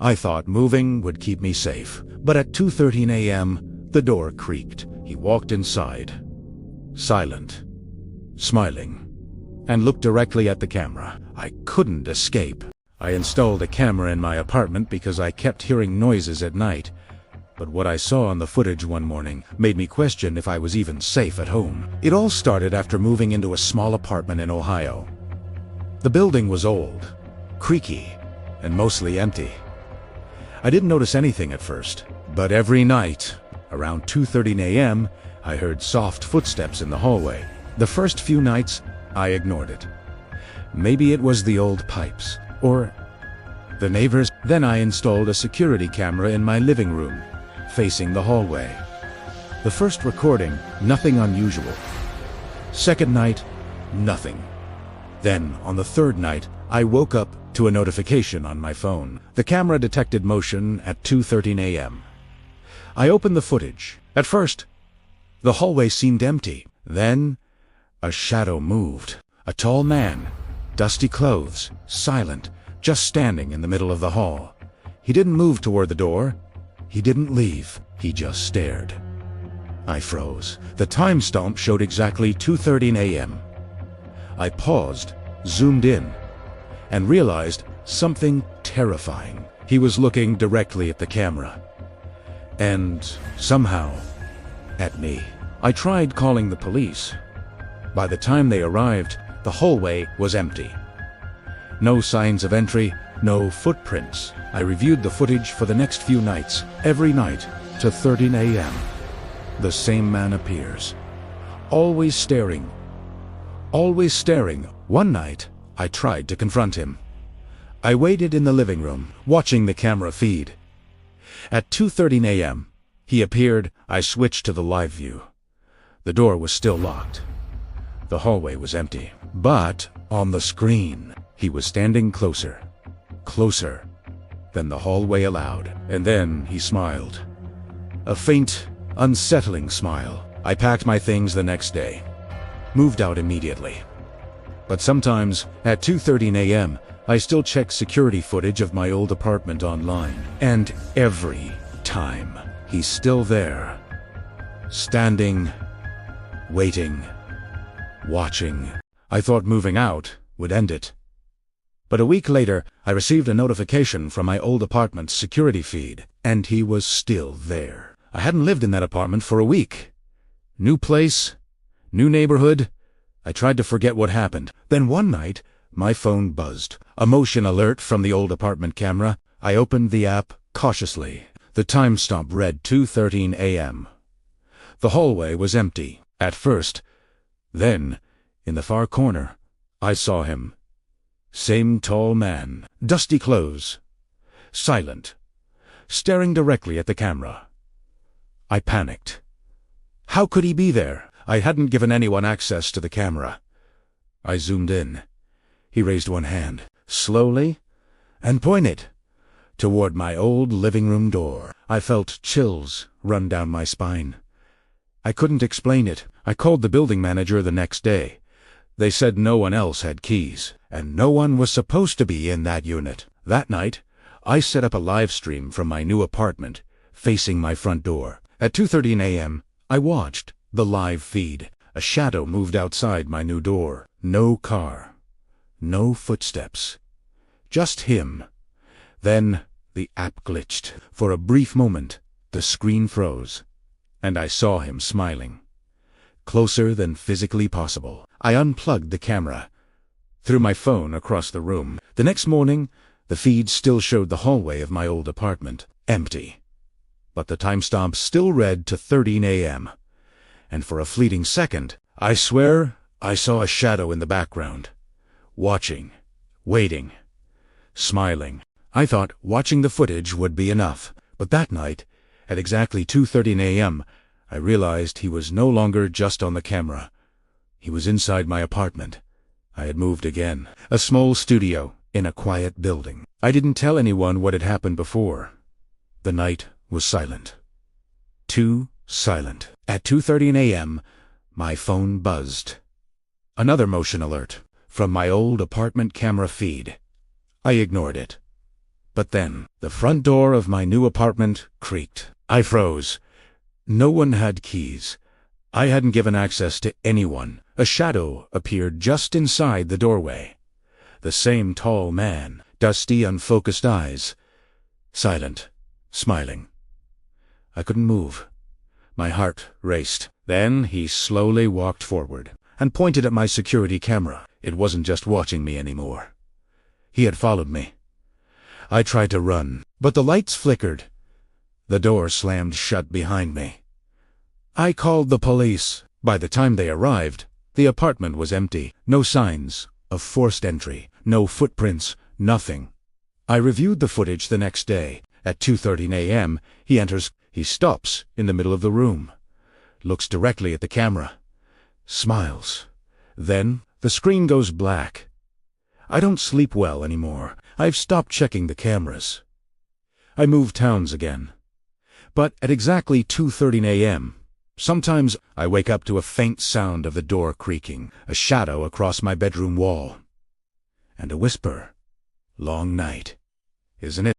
I thought moving would keep me safe, but at 2:13 a.m., the door creaked. He walked inside, silent, smiling, and looked directly at the camera. I couldn't escape. I installed a camera in my apartment because I kept hearing noises at night, but what I saw on the footage one morning made me question if I was even safe at home. It all started after moving into a small apartment in Ohio. The building was old, creaky, and mostly empty. I didn't notice anything at first, but every night, around 2:13 a.m., I heard soft footsteps in the hallway. The first few nights, I ignored it. Maybe it was the old pipes, or the neighbors. Then I installed a security camera in my living room, facing the hallway. The first recording, nothing unusual. Second night, nothing. Then, on the third night, I woke up to a notification on my phone. The camera detected motion at 2:13 a.m. I opened the footage. At first, the hallway seemed empty. Then, a shadow moved. A tall man, dusty clothes, silent, just standing in the middle of the hall. He didn't move toward the door. He didn't leave. He just stared. I froze. The timestamp showed exactly 2:13 a.m. I paused, zoomed in, and realized something terrifying. He was looking directly at the camera. And, somehow, at me. I tried calling the police. By the time they arrived, the hallway was empty. No signs of entry, no footprints. I reviewed the footage for the next few nights. Every night, to 13 a.m., the same man appears. Always staring. Always staring. One night, I tried to confront him. I waited in the living room, watching the camera feed. At 2:13 a.m., he appeared. I switched to the live view. The door was still locked. The hallway was empty. But on the screen, he was standing closer. Closer than the hallway allowed. And then he smiled. A faint, unsettling smile. I packed my things the next day. Moved out immediately. But sometimes, at 2:13 a.m., I still check security footage of my old apartment online. And every time, he's still there. Standing, waiting, watching. I thought moving out would end it. But a week later, I received a notification from my old apartment's security feed, and he was still there. I hadn't lived in that apartment for a week. New place, new neighborhood. I tried to forget what happened. Then one night, my phone buzzed. A motion alert from the old apartment camera. I opened the app cautiously. The timestamp read 2:13 a.m. The hallway was empty at first. Then, in the far corner, I saw him. Same tall man, dusty clothes, silent, staring directly at the camera. I panicked. How could he be there? I hadn't given anyone access to the camera. I zoomed in. He raised one hand, slowly, and pointed toward my old living room door. I felt chills run down my spine. I couldn't explain it. I called the building manager the next day. They said no one else had keys, and no one was supposed to be in that unit. That night, I set up a live stream from my new apartment, facing my front door. At 2:13 a.m., I watched the live feed. A shadow moved outside my new door. No car. No footsteps. Just him. Then the app glitched. For a brief moment, the screen froze, and I saw him smiling. Closer than physically possible. I unplugged the camera, threw my phone across the room. The next morning, the feed still showed the hallway of my old apartment, empty. But the timestamp still read to 13 a.m. And for a fleeting second, I swear I saw a shadow in the background. Watching, waiting, smiling. I thought watching the footage would be enough. But that night, at exactly 2:13 a.m., I realized he was no longer just on the camera. He was inside my apartment. I had moved again. A small studio in a quiet building. I didn't tell anyone what had happened before. The night was silent. Too silent. At 2:13 a.m., my phone buzzed. Another motion alert from my old apartment camera feed. I ignored it. But then, the front door of my new apartment creaked. I froze. No one had keys. I hadn't given access to anyone. A shadow appeared just inside the doorway. The same tall man, dusty, unfocused eyes. Silent, smiling. I couldn't move. My heart raced. Then he slowly walked forward and pointed at my security camera. It wasn't just watching me anymore. He had followed me. I tried to run, but the lights flickered. The door slammed shut behind me. I called the police. By the time they arrived, the apartment was empty. No signs of forced entry, no footprints, nothing. I reviewed the footage the next day. At 2:30 a.m., he enters. He stops in the middle of the room, looks directly at the camera, smiles. Then the screen goes black. I don't sleep well anymore. I've stopped checking the cameras. I moved towns again. But at exactly 2:30 a.m., sometimes I wake up to a faint sound of the door creaking, a shadow across my bedroom wall, and a whisper. Long night, isn't it?